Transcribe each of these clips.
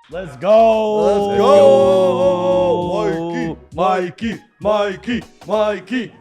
Let's go. Let's go.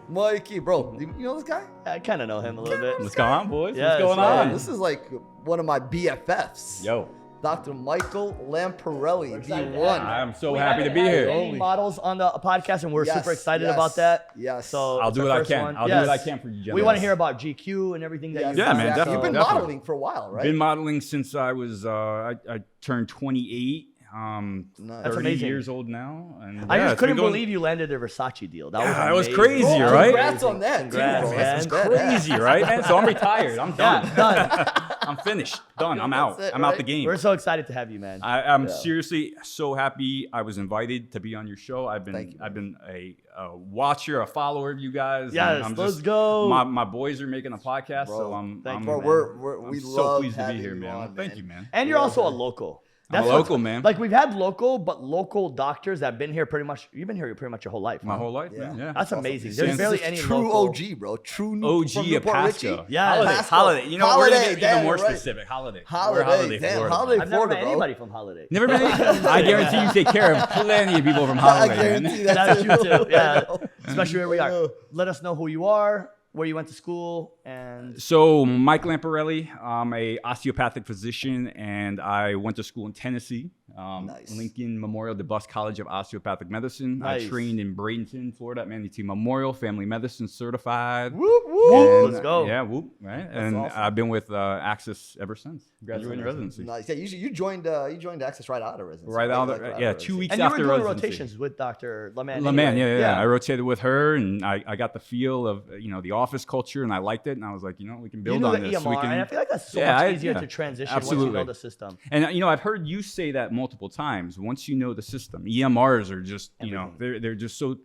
Mikey, bro. You know this guy? I kind of know him a little bit. What's going on, boys? Yes, What's going man. on? This is like one of my BFFs. Yo, Dr. Michael Lamparelli, excited to D1. have I'm so We happy to haven't be had here. any models on the podcast, and we're Yes, super excited yes, about that. yes. So I'll it's do our what I first can. one. I'll do Yes. what I can for you, gentlemen. We want to hear about GQ and everything that you've Yeah, done. man, You've definitely. been definitely. modeling for a while, right? Been modeling since I was I turned 28. Nice. 30 amazing. years old now. And I yeah, just it's couldn't been going- believe you landed a Versace deal. That Yeah, it was amazing. crazy, Bro, right? Congrats on that, Congrats, too, bro. man. That's Crazy, right, man? So I'm retired. I'm done. Yeah, done. I'm finished. Done. I'm out. That's it, I'm out right? the game. We're so excited to have you, man. I'm seriously so happy I was invited to be on your show. I've Thank you, been a watcher, a follower of you guys. Yes, and let's go. My boys are making a podcast, Bro, so I'm thank you, Bro, man. we I'm love so pleased to having be here, you man. on, Thank you, man. And you're also a local. I'm a what's- local, man. Like we've had local, but local doctors that have been here pretty much. You've been here pretty much your whole life. My huh? whole life, Yeah. man. Yeah. That's amazing. Since- There's barely This any is true local. OG, bro. True OG from of Newport Pasco. Richie. Yeah. Holiday, Pasco. holiday. You know, we're gonna get Damn, even more right. specific. Holiday. Holiday, We're Holiday, damn, Florida. Holiday. I've never Florida, met bro. anybody from Holiday. Never been. I guarantee you take care of plenty of people from Holiday, I man. guarantee that That's too. you too. Yeah, I know. especially where we are. Let us know who you are, where you went to school, and So, Mike Lamparelli, I'm a osteopathic physician, and I went to school in Tennessee, Nice. Lincoln Memorial DeBusk College of Osteopathic Medicine. Nice. I trained in Bradenton, Florida, at Manatee Memorial, family medicine certified. Whoop, whoop. And, Let's go. Yeah, whoop, right? And awesome. I've been with Access ever since graduating residency. Nice. Yeah, you joined Access right out of residency. Right out, Like, yeah, of 2 weeks and you were after doing residency. rotations with Dr. LeMan. LeMan, anyway. yeah. I rotated with her, and I got the feel of the office culture, and I liked it, and I was like, we can You build knew on the this. EMR, We can, and I feel like that's so Yeah, much I- easier yeah, to transition once you absolutely. know the system. And I've heard you say that multiple times. Once you know the system, EMRs are just they're just so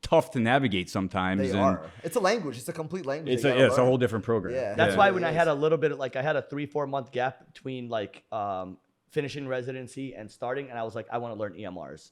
tough to navigate sometimes. They and are. It's a language. It's a complete language. It's you a, gotta it's a learn. whole different program. Yeah. That's Yeah, why it when I is. had a little bit of I had a 3-4 month gap between finishing residency and starting, and I was like, I want to learn EMRs.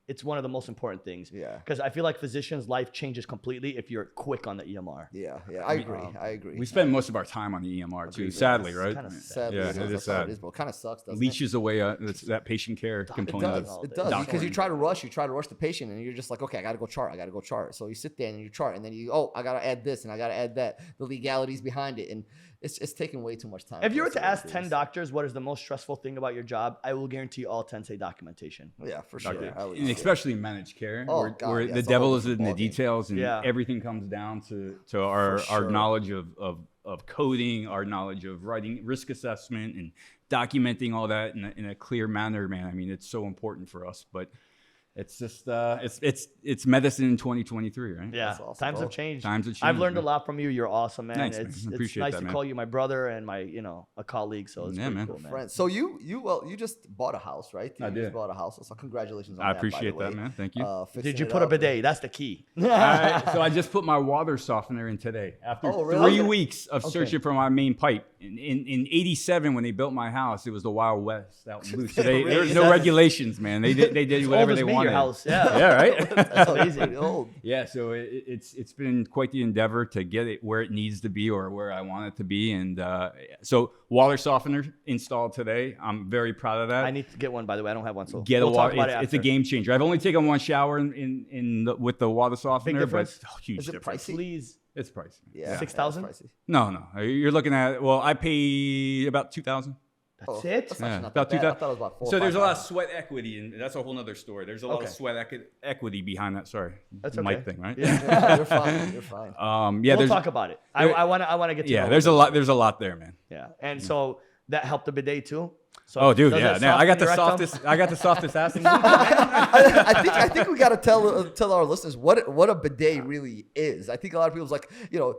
It's one of the most important things. Yeah. Because I feel like physicians' life changes completely if you're quick on the EMR. Yeah, I agree. We spend most of our time on the EMR too, sadly, right? kinda Sadly, Yeah, it it is is how sad. it is, bro. It kind of sucks, doesn't it? Leeches away that patient care It component. does. of It does. doctoring. Because you try to rush the patient, and you're just like, okay, I gotta go chart. So you sit there and you chart, and then I gotta add this and I gotta add that. The legalities behind it, and it's taking way too much time. If you were for us to ask do 10 this. doctors what is the most stressful thing about your job, I will guarantee all 10 say documentation. Yeah, for sure. I would And say. especially managed care, Oh, where, God, where yeah, the it's a whole devil is different in the ballgame. details, and Yeah. everything comes down to our sure. knowledge of coding, our knowledge of writing risk assessment, and documenting all that in a clear manner, man. I mean, it's so important for us, but it's just it's medicine in 2023, right? Yeah, That's awesome, times bro. have changed. Times have I've changed, learned a man. lot from you. You're awesome, man. Thanks, man. It's Appreciate nice that, to man. call you my brother and my a colleague. So it's Yeah, pretty man. cool, man. Friends. So you just bought a house, right? You I did. just bought a house. So congratulations on I that. by the appreciate that, way. man. Thank you. Fixing Did you it put a up. bidet? That's the key. So I just put my water softener in today after Oh, really? 3 weeks of searching for my main pipe. In 87, when they built my house, it was the Wild West out in loose. So there was no Really? regulations, man. They did As whatever old as they me, wanted. your house. Yeah. Yeah, right. That's amazing. Pretty old. Yeah, so it's been quite the endeavor to get it where it needs to be or where I want it to be, and so water softener installed today. I'm very proud of that. I need to get one, by the way. I don't have one, so Get we'll a talk water. about it It's a after. game changer. I've only taken one shower with the water softener, but difference? huge Is it difference. pricey? Please. It's pricey. Yeah. 6,000? that's pricey. No, you're looking at. Well, I pay about 2,000. Oh, That's it? That's actually Yeah, not about that bad. I 2,000. thought it was about 4 So there's a lot of 5,000. sweat equity, and that's a whole nother story. There's a lot of Okay. sweat equity behind that. Sorry, That's mic okay. thing, right? Yeah, you're fine. You're fine. Yeah, We'll there's talk about it. I want to get to know there's what a lot. There's a lot there, man. Yeah. And so that helped the bidet too? So Oh, dude, does yeah. it Now I got soften the your rectum? softest. I got the softest ass in the I think we got to tell our listeners what a bidet really is. I think a lot of people's like,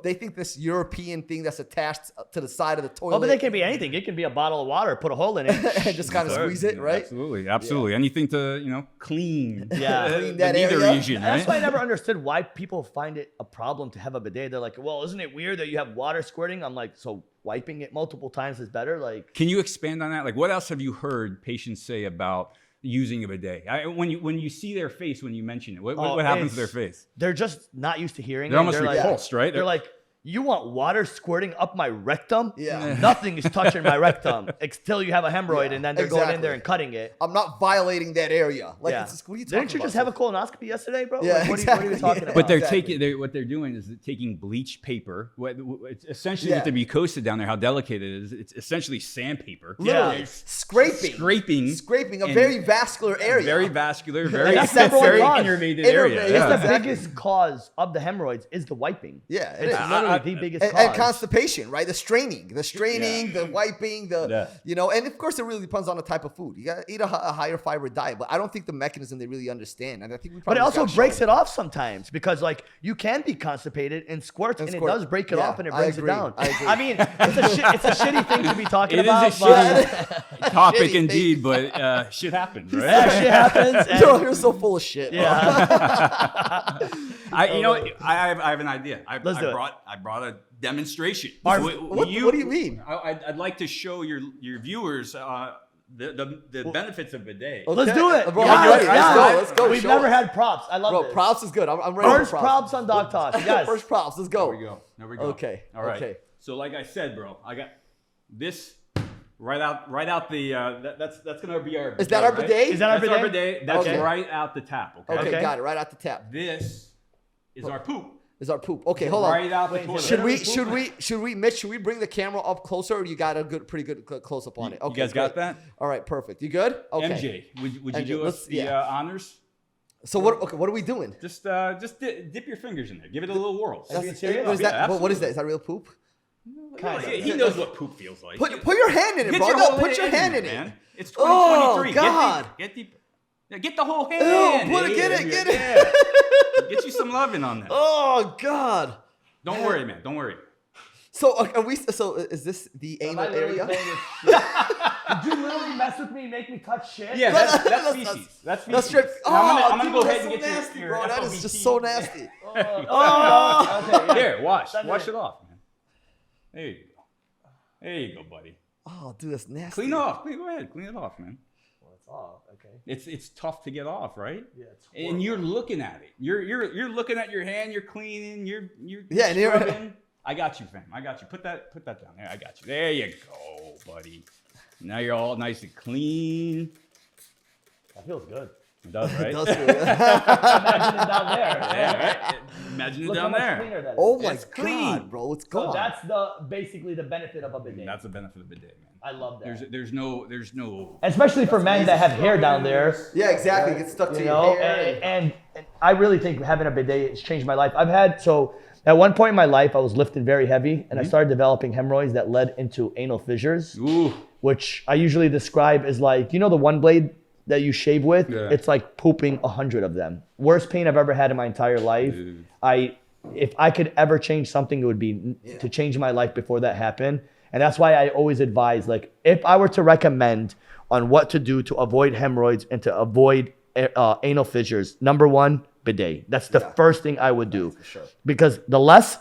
they think this European thing that's attached to the side of the toilet. Oh, but they can be anything. It can be a bottle of water, put a hole in it. and just kind of squeeze it, right? Absolutely. Anything to clean. Yeah. Clean that the neither area. region, That's right? why I never understood why people find it a problem to have a bidet. They're like, well, isn't it weird that you have water squirting? I'm like, so wiping it multiple times is better? Like, Can you expand on that? Like, what else have you heard patients say about using a bidet? When you see their face when you mention it, what happens to their face? they're just not used to hearing They're it. almost repulsed, right? They're like, You want water squirting up my rectum? Yeah. Nothing is touching my rectum until you have a hemorrhoid, and then they're going in there and cutting it. I'm not violating that area. Like, Yeah. it's just, what are you talking Didn't you about? just have a colonoscopy yesterday, bro? Yeah, Like, what are you talking about? But they're Exactly. what they're doing is taking bleach paper. It's essentially Yeah. with the mucosa down there, how delicate it is. It's essentially sandpaper. Literally. Yeah. Scraping a and very vascular area. very vascular, very, that's the very cause. innervated area. Innervated, It's Yeah. the Exactly. biggest cause of the hemorrhoids is the wiping. Yeah, it It's is. literally the biggest And cause. constipation, right? The straining, the wiping, Yeah. and of course it really depends on the type of food. You gotta eat a higher fiber diet, but I don't think the mechanism they really understand. And I think we But probably it also breaks it off sometimes because, like, you can be constipated and squirts, and it squirt. does break it Yeah, off and it I brings agree. it down. I agree. I mean, it's a shitty thing to be talking It about. is a shitty but topic Shitty indeed, but shit happens, right? that shit happens. and- Yo, you're so full of shit. yeah. I have an idea. Let's do it. I brought a demonstration. Our- What do you mean? I'd like to show your viewers the benefits of bidet. Okay. Let's do it. Bro, Yeah, I'm ready. yeah. Let's go. We've Show never us. had props. I love Bro, this. props is good. I'm ready First for props on DocTok. Yes. First props. Let's go. There we go. Okay. All right. Okay. So like I said, bro, I got this right out the that's gonna be our bidet, Is that our right? bidet? Is that our That's our bidet? bidet. That's Okay. right out the tap. Okay. Okay, Okay. got it. Right out the tap. This is our poop. Is our poop. Okay, hold on. Right out the Wait, toilet. Should we, Literally Mitch, should we bring the camera up closer, or you got a pretty good close up on it? You Okay, guys got great. that? All right, perfect. You good? Okay. MJ, would you MJ, do us let's- the yeah. honors? So what are we doing? Just dip your fingers in there. Give it a little whirl. Are you serious? What is Yeah, that? What is absolutely. that? Is that real poop? He knows what poop feels like. Put your hand in it, Get bro. your No, whole put your hand in man. it. It's Oh, 2023. God. Get the whole hand. Ew, get it. Yeah. Get you some loving on that. Oh God. Don't worry, man. Don't worry. So are we? So is this the Am anal I literally area? playing with shit? Did you literally mess with me and make me touch shit? Yeah, That's- that's that's- feces. That's feces. That's straight. Now I'm gonna dude, go that's ahead and so get nasty, your bro. That is FOBT. just so nasty. Oh, okay. Yeah. Here, wash Send it it. off, man. There you go. There you go, buddy. Oh, dude, that's nasty. Clean off. Go ahead. Clean it off, man. Well, it's off. Okay. It's tough to get off, right? Yeah, it's And you're looking at it. You're looking at your hand. You're cleaning. You're Yeah, and you're- scrubbing. I got you, fam. I got you. Put that down there. I got you. There you go, buddy. Now you're all nice and clean. That feels good. It does, right? It does feel good. Imagine it down there. Yeah, right? Imagine it Look how down much there. cleaner that is. Oh my It's clean. God, bro, it's So gone. that's basically the benefit of a bidet. That's the benefit of bidet, man. I love that. There's no. Especially for men that have hair down there. Yeah, exactly. It gets stuck to You your know, hair. and I really think having a bidet has changed my life. At one point in my life, I was lifting very heavy, and I started developing hemorrhoids that led into anal fissures, Ooh. which I usually describe as like, you know, the one blade that you shave with? Yeah. It's like pooping 100 of them. Worst pain I've ever had in my entire life. Dude. If I could ever change something, it would be to change my life before that happened. And that's why I always advise, like, if I were to recommend on what to do to avoid hemorrhoids and to avoid anal fissures, number one, bidet. That's the first thing I would do. sure. Because the less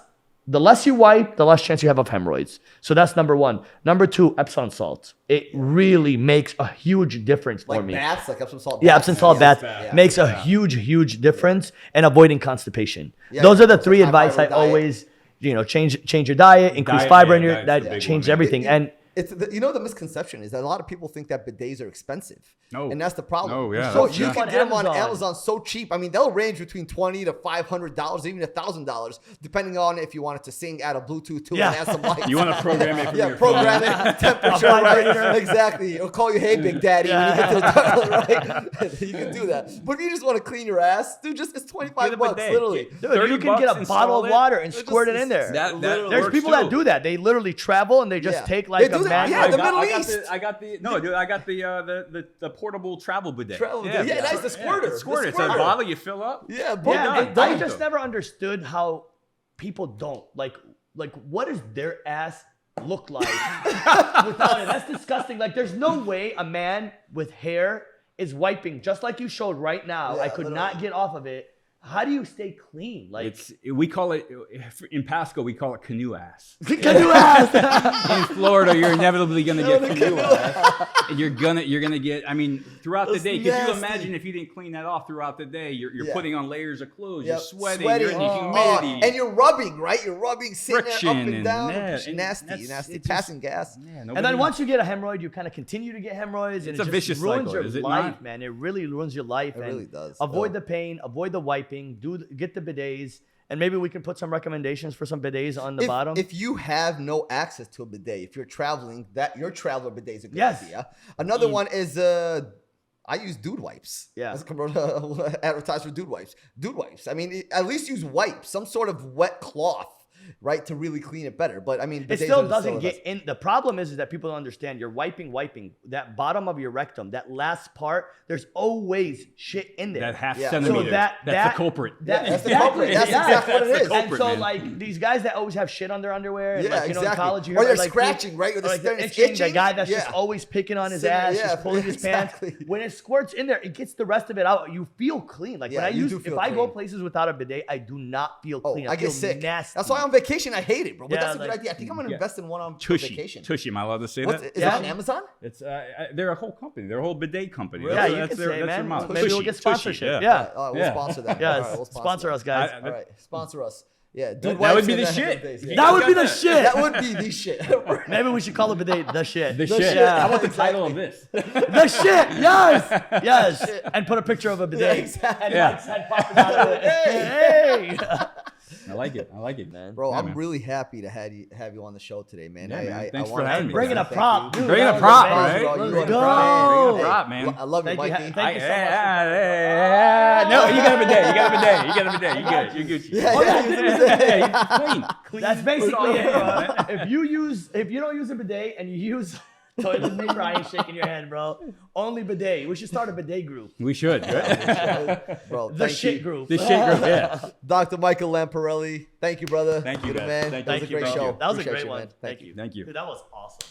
you wipe, the less chance you have of hemorrhoids. So that's number one. Number two, Epsom salt. It really makes a huge difference for Like me. baths, like Epsom salt. Yeah, baths. Epsom salt bath Yeah. makes a huge difference in avoiding constipation. Yeah, Those are the it's a three high advice I fiber diet. always, change your diet, increase Diet, fiber yeah, in your, diet's the that big changes one. everything. And It's the misconception is that a lot of people think that bidets are expensive. No. And that's the problem. No, yeah, So that's- you yeah. can On get them on Amazon. Amazon so cheap. I mean, they'll range between $20 to $500, even $1,000, depending on if you wanted to sing out of Bluetooth to Yeah. and add some lights. You want to program it from Yeah, your program phone? it, temperature, vibrator. right? Exactly. It'll call you, hey, Big Daddy, when you get to the toilet, right? You can do that. But if you just want to clean your ass, dude, it's Get a $25 bucks, bidet. literally. dude, 30 you can get bucks, a bottle of install it. water and squirt it in there. That Literally. There's works people too. that do that. They literally travel and they just Yeah. take They like do a that. magnet. Yeah, the Middle East. I got the portable travel bidet. Travel bidet. Yeah, nice, the squirter. The squirter. The It's a squirter. bottle you fill up. Yeah, but Yeah, done. I Done. just never understood how people don't like what does their ass look like without it? That's disgusting. Like, there's no way a man with hair is wiping just like you showed right now. Yeah, I could not literally. get off of it. how do you stay clean? Like We call it in Pasco, we call it canoe ass. canoe ass. In Florida, you're inevitably gonna get canoe ass. And you're gonna get. I mean, throughout the day. Could you imagine if you didn't clean that off throughout the day? You're putting on layers of clothes. You're sweating. You're in the humidity. And you're rubbing, right? You're rubbing, sitting there up and down. And Nasty, passing gas. Yeah, And then once you get a hemorrhoid, you kind of continue to get hemorrhoids, and It's a vicious ruins cycle, your is it life, not? man. It really ruins your life. It really does. Avoid the pain, avoid the wiping, get the bidets, and maybe we can put some recommendations for some bidets on the bottom. If you have no access to a bidet, if you're traveling, your traveler bidet is a good Yes. idea. Another one is I use dude wipes. Yeah. Let's advertise for dude wipes. Dude wipes. I mean, at least use wipes, some sort of wet cloth, right, to really clean it better. But I mean, it still doesn't get in. The problem is that people don't understand. You're wiping that bottom of your rectum, that last part. There's always shit in there. that half Yeah. centimeter. So that's the culprit. That's the culprit. That's exactly what it is. And so, man. like these guys that always have shit on their underwear, and Yeah, like, you know, in exactly. college, you Or hear they're about, like, scratching, right? Or or, like, they're they're itching. the guy that's just Yeah. always picking on his Sitting- ass, yeah, just pulling his exactly. pants. When it squirts in there, it gets the rest of it out. You feel clean. Like Yeah, when I you use, do if feel I go clean. places without a bidet, I do not feel Oh, clean. I get feel sick. Nasty. That's why on vacation I hate it, bro. But Yeah, that's a good like- idea. I think I'm gonna invest in one on Tushy. vacation. Tushy. Am I allowed to say Is that? that on Amazon? It's they're a whole company. They're a whole bidet company. Yeah, That's- you that's can their- say, that's their man. model. Maybe we'll Tushy, get Tushy, sponsorship. yeah. Yeah. All right, we'll Yeah. sponsor that. Yeah, All right, we'll sponsor us, guys. All right, sponsor us. Yeah, dude, That wipes would be and the then shit. bidets, You yeah. That would be the That- shit. That would be the shit. Maybe we should call the bidet the shit. The shit. Yeah. How about the title of this? The shit. Yes. Yes. And put a picture of a bidet. Yeah, exactly. And Yeah. Mike's head popping out of it. Hey. I like it. I like it, man. Bro, Yeah, I'm man. really happy to have you on the show today, man. Yeah, man. Thanks wanna for having me. Bringing a thank prop. you. Dude, Bringing that a was prop, amazing. right? Bro, Let's you go. are Bring a prop, man. I love you, Thank you. Mikey. Thank you so much. No, you got a bidet. You got a bidet. You got a bidet. You good. You're Gucci. Yeah, Clean. That's basically it, bro. If you don't use a bidet and you use toilet paper, I ain't shaking your hand, bro. Only bidet. We should start a bidet group. We should. Right? Bro, The thank shit you. group. The shit group. Yeah. Dr. Michael Lamparelli. Thank you, brother. Thank you, You're the guys. man. Thank That was you. a great Thank show. you. That was a Appreciate great you, one. man. Thank you. Thank you. Dude, that was awesome.